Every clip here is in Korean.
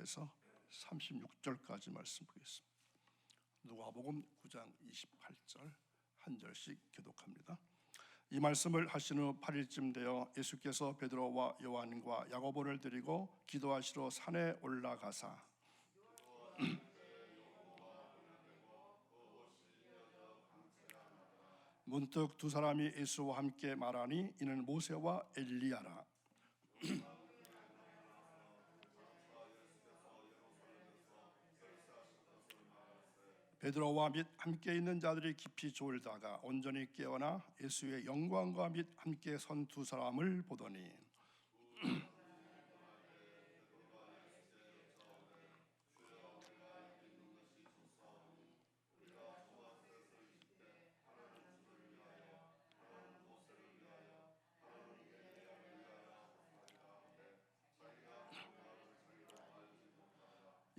1절에서 36절까지 말씀 보겠습니다. 누가복음 9장 28절 한 절씩 교독합니다. 이 말씀을 하신 후 8일쯤 되어 예수께서 베드로와 요한과 야고보를 데리고 기도하시러 산에 올라가사 문득 두 사람이 예수와 함께 말하니 이는 모세와 엘리야라. 베드로와 및 함께 있는 자들이 깊이 졸다가 온전히 깨어나 예수의 영광과 및 함께 선 두 사람을 보더니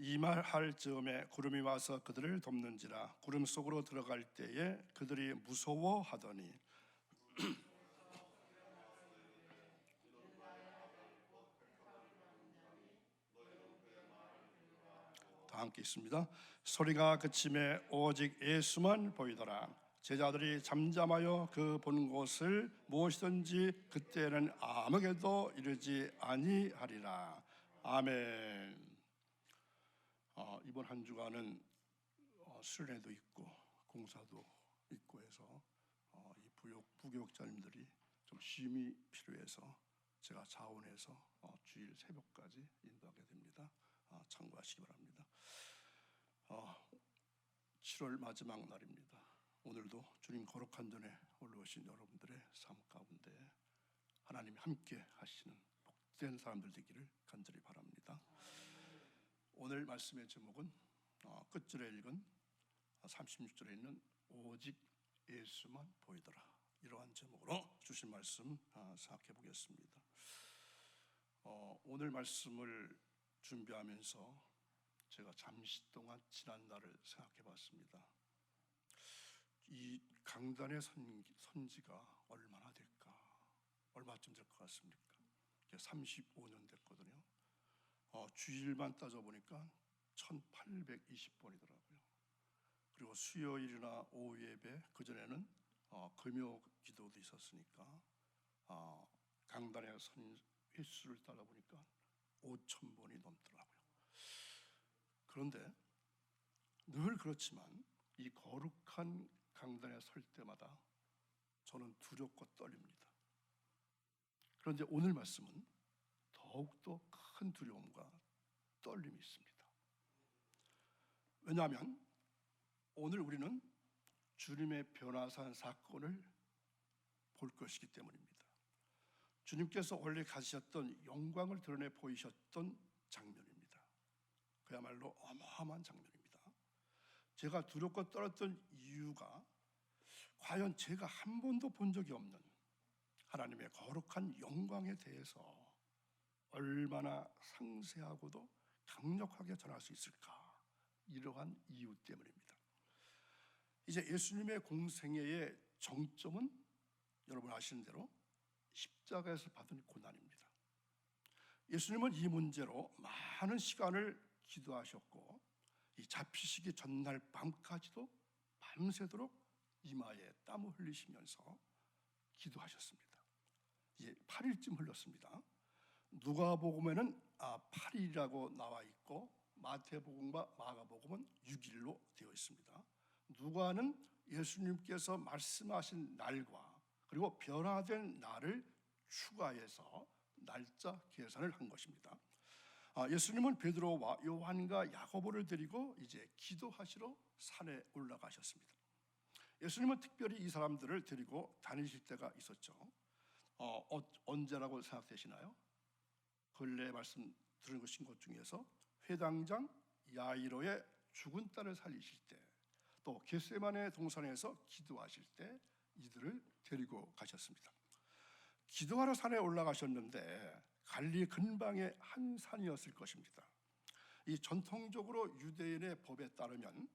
이 말 할 즈음에 구름이 와서 그들을 덮는지라. 구름 속으로 들어갈 때에 그들이 무서워하더니 다 함께 있습니다. 소리가 그침에 오직 예수만 보이더라. 제자들이 잠잠하여 그 본 곳을 무엇이든지 그때는 아무에게도 이르지 아니하리라. 아멘. 이번 한 주간은 수련회도 있고 공사도 있고 해서 이 부교육자님들이 좀 쉼이 필요해서 제가 자원해서 주일 새벽까지 인도하게 됩니다. 참고하시기 바랍니다. 7월 마지막 날입니다. 오늘도 주님 거룩한 전에 올라오신 여러분들의 삶 가운데 하나님이 함께 하시는 복된 사람들 되기를 간절히 바랍니다. 오늘 말씀의 제목은 끝절에 읽은 36절에 있는 오직 예수만 보이더라, 이러한 제목으로 주신 말씀 생각해 보겠습니다. 오늘 말씀을 준비하면서 제가 잠시 동안 지난 날을 생각해 봤습니다. 이 강단의 선지가 얼마나 될까? 얼마쯤 될 것 같습니까? 35년 됐거든요. 주일만 따져보니까 1820번이더라고요. 그리고 수요일이나 오후 예배, 그전에는 금요 기도도 있었으니까 강단의 횟수를 따져보니까 5,000번이 넘더라고요. 그런데 늘 그렇지만 이 거룩한 강단에 설 때마다 저는 두렵고 떨립니다. 그런데 오늘 말씀은 더욱더 큰 두려움과 떨림이 있습니다. 왜냐하면 오늘 우리는 주님의 변화산 사건을 볼 것이기 때문입니다. 주님께서 원래 가지셨던 영광을 드러내 보이셨던 장면입니다. 그야말로 어마어마한 장면입니다. 제가 두렵고 떨었던 이유가 과연 제가 한 번도 본 적이 없는 하나님의 거룩한 영광에 대해서 얼마나 상세하고도 강력하게 전할 수 있을까, 이러한 이유 때문입니다. 이제 예수님의 공생애의 정점은 여러분 아시는 대로 십자가에서 받은 고난입니다. 예수님은 이 문제로 많은 시간을 기도하셨고 이 잡히시기 전날 밤까지도 밤새도록 이마에 땀을 흘리시면서 기도하셨습니다. 이제 8일쯤 흘렀습니다. 누가복음에는 8일이라고 나와 있고 마태복음과 마가복음은 6일로 되어 있습니다. 누가는 예수님께서 말씀하신 날과 그리고 변화된 날을 추가해서 날짜 계산을 한 것입니다. 예수님은 베드로와 요한과 야고보를 데리고 이제 기도하시러 산에 올라가셨습니다. 예수님은 특별히 이 사람들을 데리고 다니실 때가 있었죠. 언제라고 생각되시나요? 근래 말씀 들은 것 중에서 회당장 야이로의 죽은 딸을 살리실 때, 또 겟세마네 동산에서 기도하실 때 이들을 데리고 가셨습니다. 기도하러 산에 올라가셨는데 갈릴리 근방의 한 산이었을 것입니다. 이 전통적으로 유대인의 법에 따르면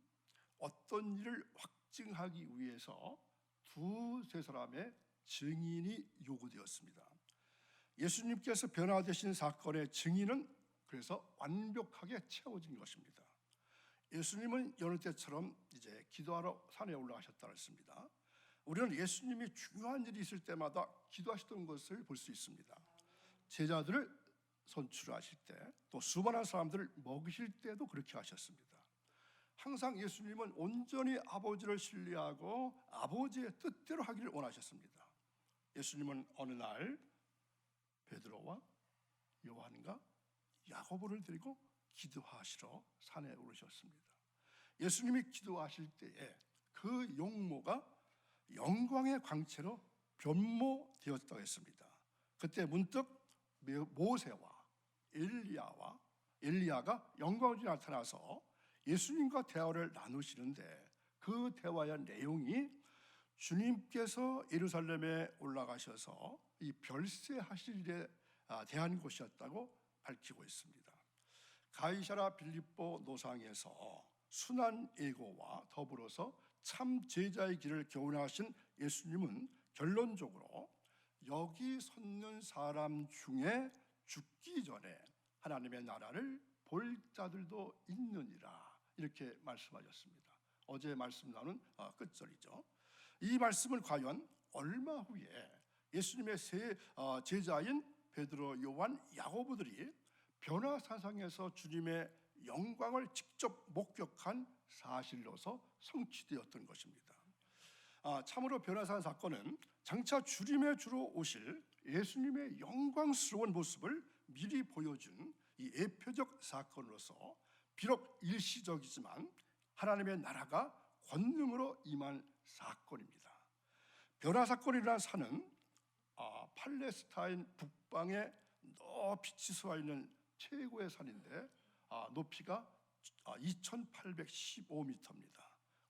어떤 일을 확증하기 위해서 두세 사람의 증인이 요구되었습니다. 예수님께서 변화되신 사건의 증인은 그래서 완벽하게 채워진 것입니다. 예수님은 여느 때처럼 이제 기도하러 산에 올라가셨다 했습니다. 우리는 예수님이 중요한 일이 있을 때마다 기도하시던 것을 볼 수 있습니다. 제자들을 선출하실 때, 또 수많은 사람들을 먹이실 때도 그렇게 하셨습니다. 항상 예수님은 온전히 아버지를 신뢰하고 아버지의 뜻대로 하기를 원하셨습니다. 예수님은 어느 날 베드로와 요한과 야고보를 데리고 기도하시러 산에 오르셨습니다. 예수님이 기도하실 때에 그 용모가 영광의 광채로 변모되었다고 했습니다. 그때 문득 모세와 엘리야가 영광으로 나타나서 예수님과 대화를 나누시는데, 그 대화의 내용이 주님께서 예루살렘에 올라가셔서 이 별세하실 일에 대한 것이었다고 밝히고 있습니다. 가이사랴 빌립보 노상에서 순한 예고와 더불어서 참 제자의 길을 교훈하신 예수님은 결론적으로 여기 섰는 사람 중에 죽기 전에 하나님의 나라를 볼 자들도 있느니라, 이렇게 말씀하셨습니다. 어제 말씀 나눈 끝절이죠. 이 말씀을 과연 얼마 후에 예수님의 세 제자인 베드로, 요한, 야고보들이 변화사상에서 주님의 영광을 직접 목격한 사실로서 성취되었던 것입니다. 참으로 변화산 사건은 장차 주님의 주로 오실 예수님의 영광스러운 모습을 미리 보여준 이 예표적 사건으로서 비록 일시적이지만 하나님의 나라가 권능으로 임한 사건입니다. 변화사건이라는 산은 팔레스타인 북방에 높이 치솟아 있는 최고의 산인데 높이가 2815m입니다.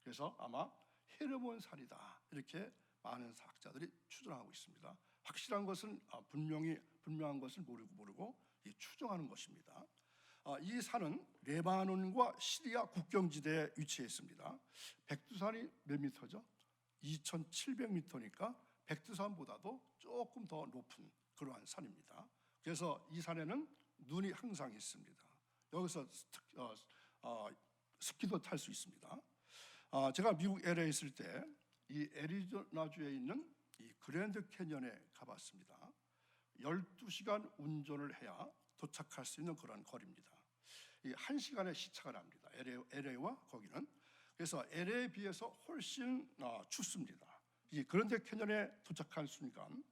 그래서 아마 헤르몬 산이다, 이렇게 많은 학자들이 추정하고 있습니다. 확실한 것은 분명한 것을 모르고 추정하는 것입니다. 이 산은 레바논과 시리아 국경지대에 위치해 있습니다. 백두산이 몇 미터죠? 2700m니까 백두산보다도 조금 더 높은 그러한 산입니다. 그래서 이 산에는 눈이 항상 있습니다. 여기서 스키도 탈 수 있습니다. 제가 미국 LA에 있을 때 이 애리조나주에 있는 이 그랜드 캐년에 가봤습니다. 12시간 운전을 해야 도착할 수 있는 그런 거리입니다. 1시간의 시차가 납니다. LA와 거기는. 그래서 LA에 비해서 훨씬 춥습니다. 이 그랜드 캐년에 도착한 순간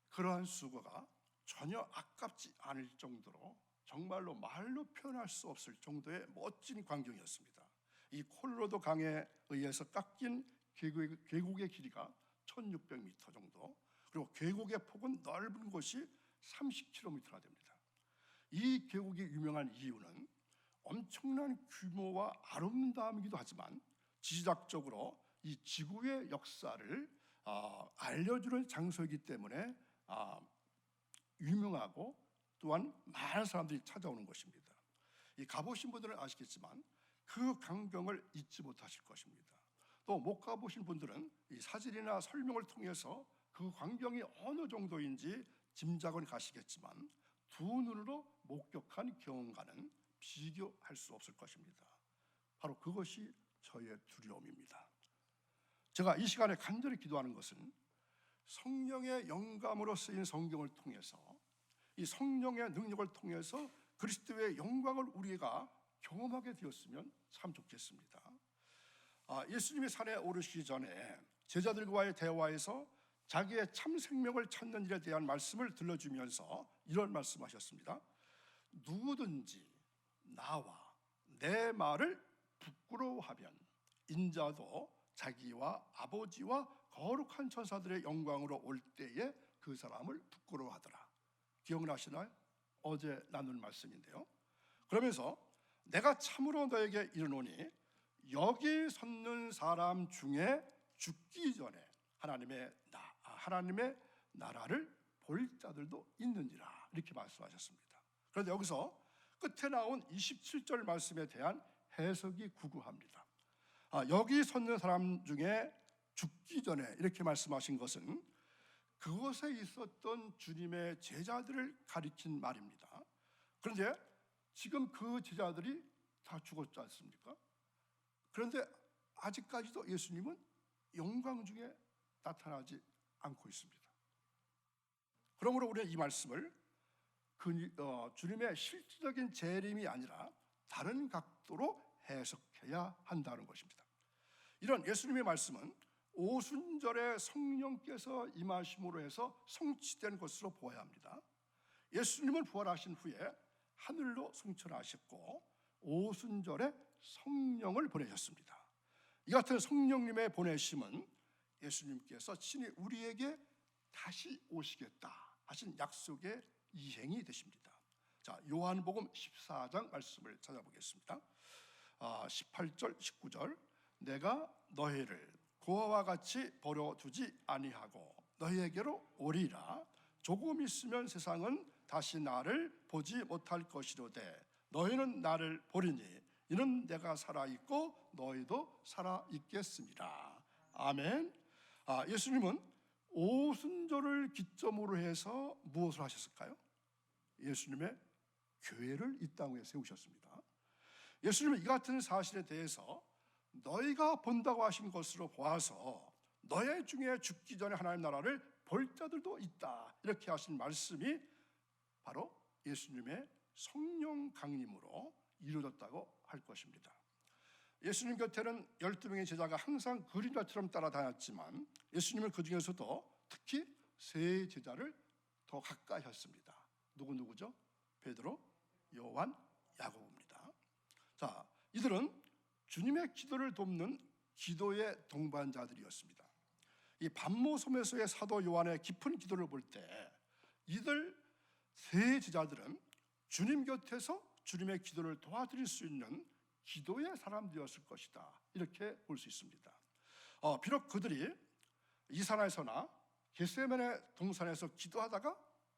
그러한 수고가 전혀 아깝지 않을 정도로, 정말로 말로 표현할 수 없을 정도의 멋진 광경이었습니다. 이 콜로라도 강에 의해서 깎인 계곡의 길이가 1600m 정도, 그리고 계곡의 폭은 넓은 곳이 30km나 됩니다. 이 계곡이 유명한 이유는 엄청난 규모와 아름다움이기도 하지만 지리학적으로 이 지구의 역사를 알려주는 장소이기 때문에 유명하고 또한 많은 사람들이 찾아오는 것입니다. 이 가보신 분들은 아시겠지만 그 광경을 잊지 못하실 것입니다. 또 못 가보신 분들은 이 사진이나 설명을 통해서 그 광경이 어느 정도인지 짐작은 가시겠지만 두 눈으로 목격한 경험과는 비교할 수 없을 것입니다. 바로 그것이 저의 두려움입니다. 제가 이 시간에 간절히 기도하는 것은 성령의 영감으로 쓰인 성경을 통해서, 이 성령의 능력을 통해서 그리스도의 영광을 우리가 경험하게 되었으면 참 좋겠습니다. 예수님이 산에 오르시기 전에 제자들과의 대화에서 자기의 참 생명을 찾는 일에 대한 말씀을 들려주면서 이런 말씀하셨습니다. 누구든지 나와 내 말을 부끄러워하면 인자도 자기와 아버지와 거룩한 천사들의 영광으로 올 때에 그 사람을 부끄러워하더라. 기억나시나요? 어제 나눈 말씀인데요. 그러면서 내가 참으로 너에게 이르노니 여기 섰는 사람 중에 죽기 전에 하나님의 나라를 볼 자들도 있느니라, 이렇게 말씀하셨습니다. 그런데 여기서 끝에 나온 27절 말씀에 대한 해석이 구구합니다. 여기 섰는 사람 중에 죽기 전에 이렇게 말씀하신 것은 그곳에 있었던 주님의 제자들을 가리킨 말입니다. 그런데 지금 그 제자들이 다 죽었지 않습니까? 그런데 아직까지도 예수님은 영광 중에 나타나지 않고 있습니다. 그러므로 우리는 이 말씀을 주님의 실질적인 재림이 아니라 다른 각도로 해석해야 한다는 것입니다. 이런 예수님의 말씀은 오순절에 성령께서 임하심으로 해서 성취된 것으로 보아야 합니다. 예수님은 부활하신 후에 하늘로 승천하셨고 오순절에 성령을 보내셨습니다. 이 같은 성령님의 보내심은 예수님께서 친히 우리에게 다시 오시겠다 하신 약속의 이행이 되십니다. 자, 요한복음 14장 말씀을 찾아보겠습니다. 18절 19절 내가 너희를 고아와 같이 버려두지 아니하고 너희에게로 오리라. 조금 있으면 세상은 다시 나를 보지 못할 것이로되 너희는 나를 보리니 이는 내가 살아있고 너희도 살아있겠습니다. 아멘. 예수님은 오순절을 기점으로 해서 무엇을 하셨을까요? 예수님의 교회를 이 땅에 세우셨습니다. 예수님은 이 같은 사실에 대해서 너희가 본다고 하신 것으로 보아서 너희 중에 죽기 전에 하나님 나라를 볼 자들도 있다 이렇게 하신 말씀이 바로 예수님의 성령 강림으로 이루어졌다고 할 것입니다. 예수님 곁에는 12명의 제자가 항상 그림자처럼 따라다녔지만 예수님은 그 중에서도 특히 세 제자를 더 가까이 하셨습니다. 누구죠? 베드로, 요한, 야고보입니다. 자, 이들은 주님의 기도를 돕는 기도의 동반자들이었습니다. 이 반모섬에서의 사도 요한의 깊은 기도를 볼 때 이들 세 제자들은 주님 곁에서 주님의 기도를 도와드릴 수 있는 기도의 사람들이었을 것이다 이렇게 볼 수 있습니다. 비록 그들이 이산에서나 겟세마네 동산에서 기도하다가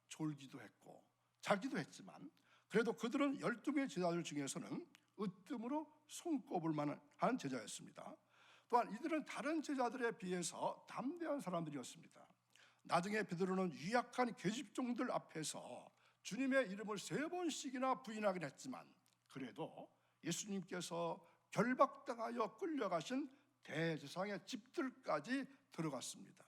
졸기도 했고 자기도 했지만 그래도 그들은 12명의 제자들 중에서는 으뜸으로 손꼽을 만한 제자였습니다. 또한 이들은 다른 제자들에 비해서 담대한 사람들이었습니다. 나중에 베드로는 유약한 계집종들 앞에서 주님의 이름을 3번씩이나 부인하긴 했지만 그래도 예수님께서 결박당하여 끌려가신 대제사장의 집들까지 들어갔습니다.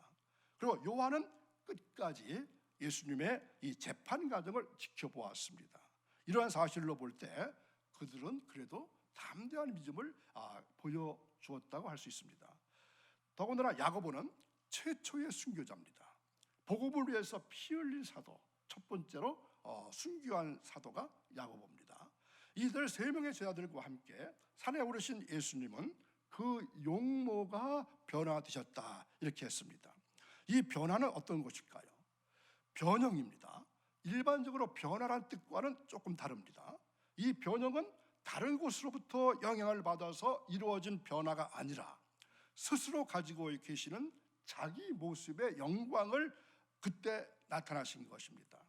그리고 요한은 끝까지 예수님의 이 재판 과정을 지켜보았습니다. 이러한 사실로 볼 때 그들은 그래도 담대한 믿음을 보여주었다고 할 수 있습니다. 더군다나 야고보는 최초의 순교자입니다. 복음을 위해서 피 흘린 사도, 첫 번째로 순교한 사도가 야고보입니다. 이들 3명의 제자들과 함께 산에 오르신 예수님은 그 용모가 변화되셨다 이렇게 했습니다. 이 변화는 어떤 것일까요? 변형입니다. 일반적으로 변화란 뜻과는 조금 다릅니다. 이 변형은 다른 곳으로부터 영향을 받아서 이루어진 변화가 아니라 스스로 가지고 계시는 자기 모습의 영광을 그때 나타나신 것입니다.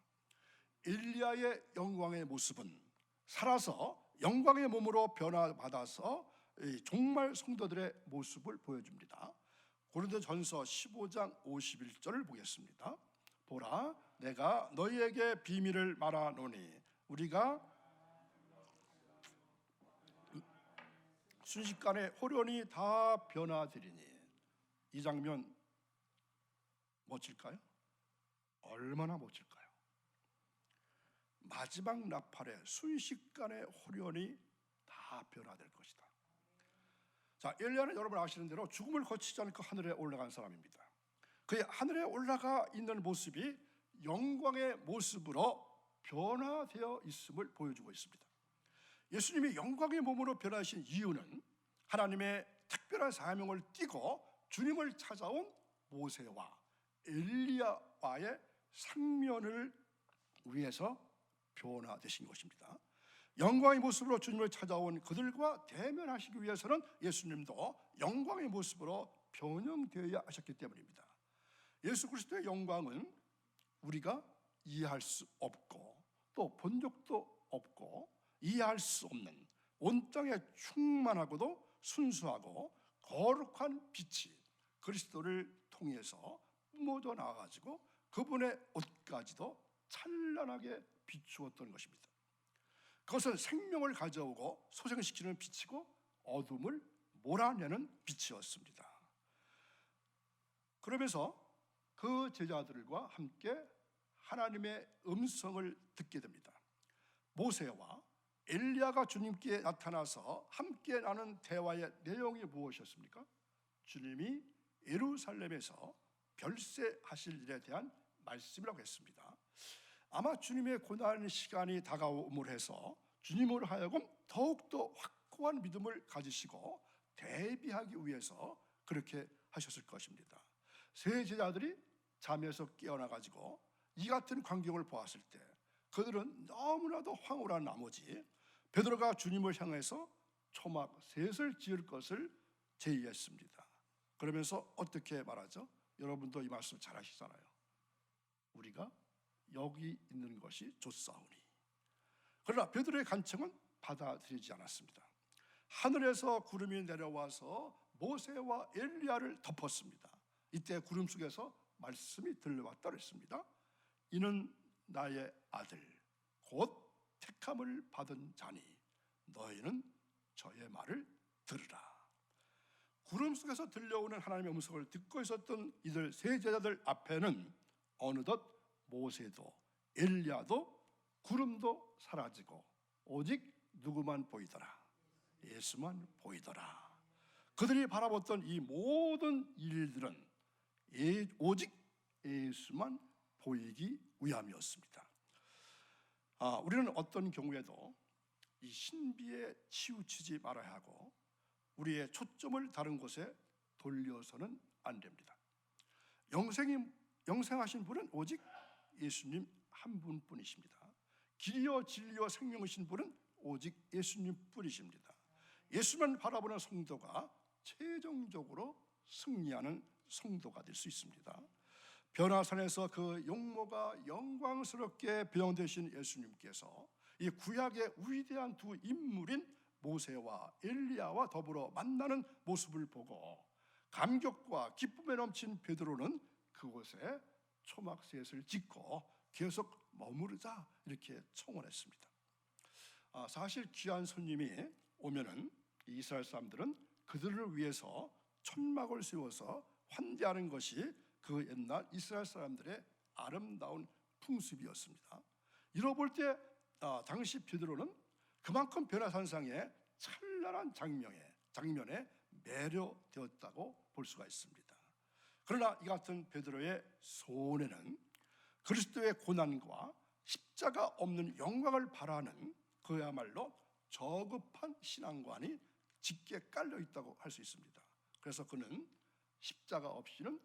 엘리야의 영광의 모습은 살아서 영광의 몸으로 변화받아서 종말 성도들의 모습을 보여줍니다. 고린도전서 15장 51절을 보겠습니다. 보라, 내가 너희에게 비밀을 말하노니 우리가 순식간에 호련히 다 변화되리니. 이 장면 멋질까요? 얼마나 멋질까요? 마지막 나팔에 순식간에 호련히 다 변화될 것이다. 자, 엘리야는 여러분 아시는 대로 죽음을 거치지 않고 하늘에 올라간 사람입니다. 그의 하늘에 올라가 있는 모습이 영광의 모습으로 변화되어 있음을 보여주고 있습니다. 예수님이 영광의 몸으로 변하신 이유는 하나님의 특별한 사명을 띠고 주님을 찾아온 모세와 엘리야와의 상면을 위해서 변화되신 것입니다. 영광의 모습으로 주님을 찾아온 그들과 대면하시기 위해서는 예수님도 영광의 모습으로 변형되어야 하셨기 때문입니다. 예수 그리스도의 영광은 우리가 이해할 수 없고 또 본 적도 없고 이해할 수 없는 온 땅에 충만하고도 순수하고 거룩한 빛이 그리스도를 통해서 뿜어져 나와가지고 그분의 옷까지도 찬란하게 비추었던 것입니다. 그것은 생명을 가져오고 소생시키는 빛이고 어둠을 몰아내는 빛이었습니다. 그러면서 그 제자들과 함께 하나님의 음성을 듣게 됩니다. 모세와 엘리야가 주님께 나타나서 함께 나눈 대화의 내용이 무엇이었습니까? 주님이 예루살렘에서 별세하실 일에 대한 말씀이라고 했습니다. 아마 주님의 고난 시간이 다가옴을 해서 주님으로 하여금 더욱더 확고한 믿음을 가지시고 대비하기 위해서 그렇게 하셨을 것입니다. 세 제자들이 잠에서 깨어나가지고 이 같은 광경을 보았을 때 그들은 너무나도 황홀한 나머지 베드로가 주님을 향해서 초막 셋을 지을 것을 제의했습니다. 그러면서 어떻게 말하죠? 여러분도 이 말씀 잘 아시잖아요. 우리가 여기 있는 것이 좋사오니. 그러나 베드로의 간청은 받아들이지 않았습니다. 하늘에서 구름이 내려와서 모세와 엘리야를 덮었습니다. 이때 구름 속에서 말씀이 들려왔다 그랬습니다. 이는 나의 아들 곧 택함을 받은 자니 너희는 저의 말을 들으라. 구름 속에서 들려오는 하나님의 음성을 듣고 있었던 이들 세 제자들 앞에는 어느덧 모세도 엘리야도 구름도 사라지고 오직 누구만 보이더라? 예수만 보이더라. 그들이 바라봤던 이 모든 일들은 오직 예수만 보이기 위함이었습니다. 우리는 어떤 경우에도 이 신비에 치우치지 말아야 하고 우리의 초점을 다른 곳에 돌려서는 안 됩니다. 영생하신 분은 오직 예수님 한 분뿐이십니다. 길이요 진리요 생명이신 분은 오직 예수님 뿐이십니다. 예수만 바라보는 성도가 최종적으로 승리하는 성도가 될 수 있습니다. 변화산에서 그 용모가 영광스럽게 변형되신 예수님께서 이 구약의 위대한 두 인물인 모세와 엘리야와 더불어 만나는 모습을 보고 감격과 기쁨에 넘친 베드로는 그곳에 초막셋을 짓고 계속 머무르자 이렇게 청원했습니다. 사실 귀한 손님이 오면은 이스라엘 사람들은 그들을 위해서 천막을 세워서 환대하는 것이 그 옛날 이스라엘 사람들의 아름다운 풍습이었습니다. 이로 볼 때 당시 베드로는 그만큼 변화산상의 찬란한 장면에 매료되었다고 볼 수가 있습니다. 그러나 이 같은 베드로의 소원에는 그리스도의 고난과 십자가 없는 영광을 바라는 그야말로 저급한 신앙관이 짙게 깔려 있다고 할 수 있습니다. 그래서 그는 십자가 없이는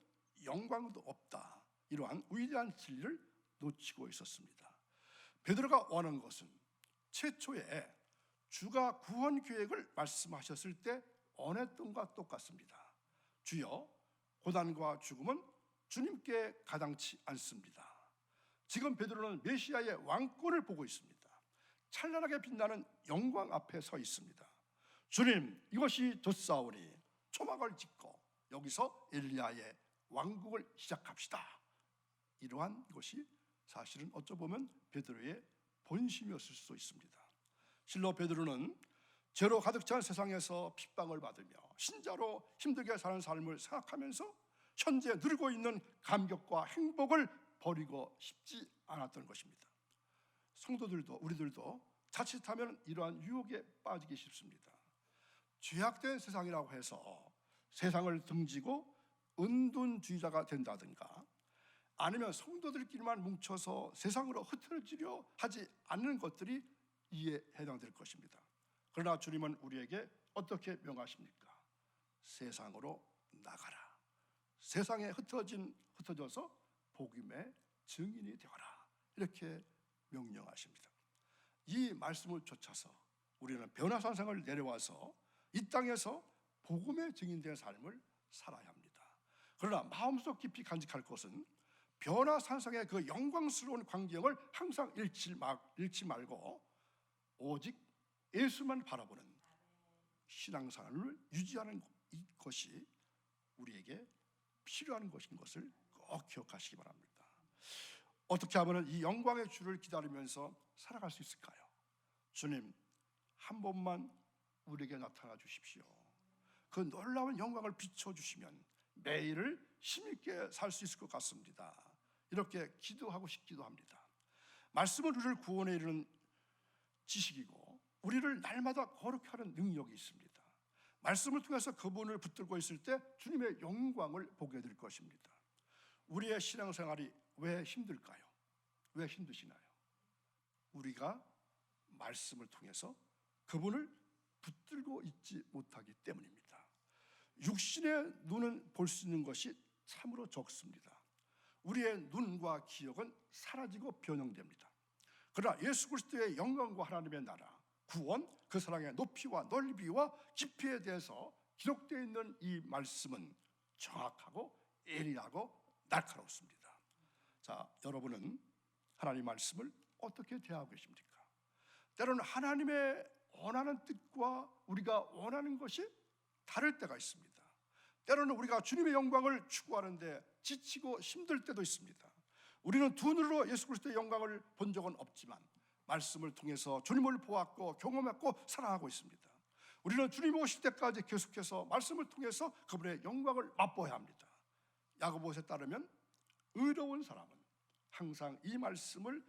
영광도 없다, 이러한 위대한 진리를 놓치고 있었습니다. 베드로가 원하는 것은 최초에 주가 구원 계획을 말씀하셨을 때 원했던과 똑같습니다. 주여, 고난과 죽음은 주님께 가당치 않습니다. 지금 베드로는 메시아의 왕권을 보고 있습니다. 찬란하게 빛나는 영광 앞에 서 있습니다. 주님, 이것이 좋사오니 초막을 짓고 여기서 엘리야의 왕국을 시작합시다. 이러한 것이 사실은 어쩌보면 베드로의 본심이었을 수도 있습니다. 실로 베드로는 죄로 가득 찬 세상에서 핍박을 받으며 신자로 힘들게 사는 삶을 생각하면서 현재 누리고 있는 감격과 행복을 버리고 싶지 않았던 것입니다. 성도들도 우리들도 자칫하면 이러한 유혹에 빠지기 쉽습니다. 죄악된 세상이라고 해서 세상을 등지고 은둔주의자가 된다든가 아니면 성도들끼리만 뭉쳐서 세상으로 흐트러지려 하지 않는 것들이 이에 해당될 것입니다. 그러나 주님은 우리에게 어떻게 명하십니까? 세상으로 나가라. 세상에 흩어져서 복음의 증인이 되어라. 이렇게 명령하십니다. 이 말씀을 쫓아서 우리는 변화산상을 내려와서 이 땅에서 복음의 증인된 삶을 살아야 합니다. 그러나 마음속 깊이 간직할 것은 변화산상의 그 영광스러운 광경을 항상 잃지 말고 오직 예수만 바라보는 신앙생활을 유지하는 것이 우리에게 필요한 것인 것을 꼭 기억하시기 바랍니다. 어떻게 하면 이 영광의 주를 기다리면서 살아갈 수 있을까요? 주님, 한 번만 우리에게 나타나 주십시오. 그 놀라운 영광을 비춰주시면 매일을 힘있게 살 수 있을 것 같습니다. 이렇게 기도하고 싶기도 합니다. 말씀은 우리를 구원에 이르는 지식이고 우리를 날마다 거룩게 하는 능력이 있습니다. 말씀을 통해서 그분을 붙들고 있을 때 주님의 영광을 보게 될 것입니다. 우리의 신앙생활이 왜 힘들까요? 왜 힘드시나요? 우리가 말씀을 통해서 그분을 붙들고 있지 못하기 때문입니다. 육신의 눈은 볼 수 있는 것이 참으로 적습니다. 우리의 눈과 기억은 사라지고 변형됩니다. 그러나 예수 그리스도의 영광과 하나님의 나라, 구원, 그 사랑의 높이와 넓이와 깊이에 대해서 기록되어 있는 이 말씀은 정확하고 예리하고 날카롭습니다. 자, 여러분은 하나님 말씀을 어떻게 대하고 계십니까? 때로는 하나님의 원하는 뜻과 우리가 원하는 것이 다를 때가 있습니다. 때로는 우리가 주님의 영광을 추구하는데 지치고 힘들 때도 있습니다. 우리는 두 눈으로 예수 그리스도의 영광을 본 적은 없지만 말씀을 통해서 주님을 보았고 경험했고 사랑하고 있습니다. 우리는 주님 오실 때까지 계속해서 말씀을 통해서 그분의 영광을 맛보아야 합니다. 야고보서에 따르면 의로운 사람은 항상 이 말씀을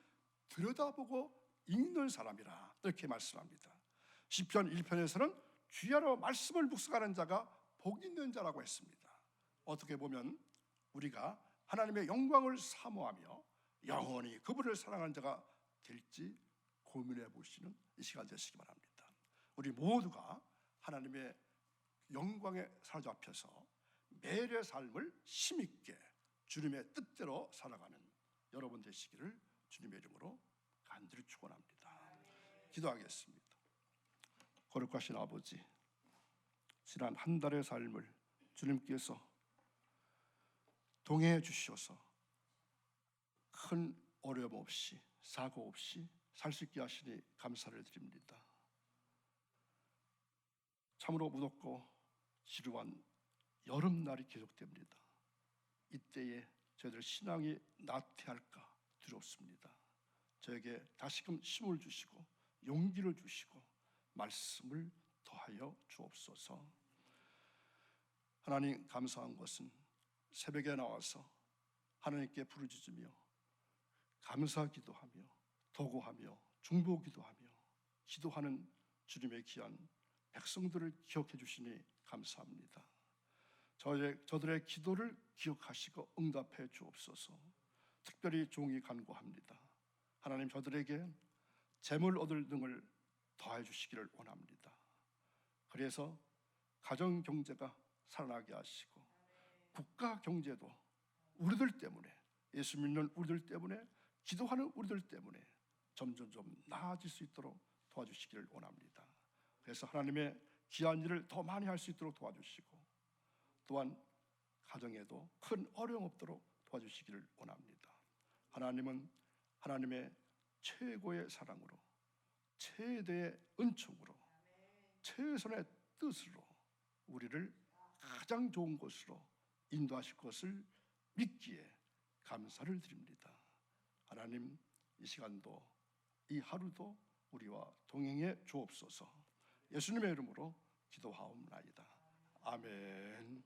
들여다보고 읽는 사람이라 이렇게 말씀합니다. 시편 1편에서는 주야로 말씀을 묵상하는 자가 복 있는 자라고 했습니다. 어떻게 보면 우리가 하나님의 영광을 사모하며 영원히 그분을 사랑하는 자가 될지 고민해 보시는 이 시간 되시기 바랍니다. 우리 모두가 하나님의 영광에 사로잡혀서 매일의 삶을 힘있게 주님의 뜻대로 살아가는 여러분 되시기를 주님의 이름으로 간절히 축원합니다. 기도하겠습니다. 거룩하신 아버지, 지난 한 달의 삶을 주님께서 동행해 주셔서 큰 어려움 없이 사고 없이 살 수 있게 하시니 감사를 드립니다. 참으로 무덥고 지루한 여름날이 계속됩니다. 이때에 저희들 신앙이 나태할까 두렵습니다. 저에게 다시금 힘을 주시고 용기를 주시고 말씀을 더하여 주옵소서. 하나님, 감사한 것은 새벽에 나와서 하나님께 부르짖으며 감사기도하며 도구하며 중보기도하며 기도하는 주님의 귀한 백성들을 기억해 주시니 감사합니다. 저들의 기도를 기억하시고 응답해 주옵소서. 특별히 종이 간구합니다. 하나님, 저들에게 재물 얻을 등을 더해 주시기를 원합니다. 그래서 가정 경제가 살아나게 하시고 국가 경제도 우리들 때문에, 예수 믿는 우리들 때문에, 기도하는 우리들 때문에 점점점 나아질 수 있도록 도와주시기를 원합니다. 그래서 하나님의 귀한 일을 더 많이 할 수 있도록 도와주시고 또한 가정에도 큰 어려움 없도록 도와주시기를 원합니다. 하나님은 하나님의 최고의 사랑으로, 최대의 은총으로, 최선의 뜻으로 우리를 가장 좋은 곳으로 인도하실 것을 믿기에 감사를 드립니다. 하나님, 이 시간도 이 하루도 우리와 동행해 주옵소서. 예수님의 이름으로 기도하옵나이다. 아멘.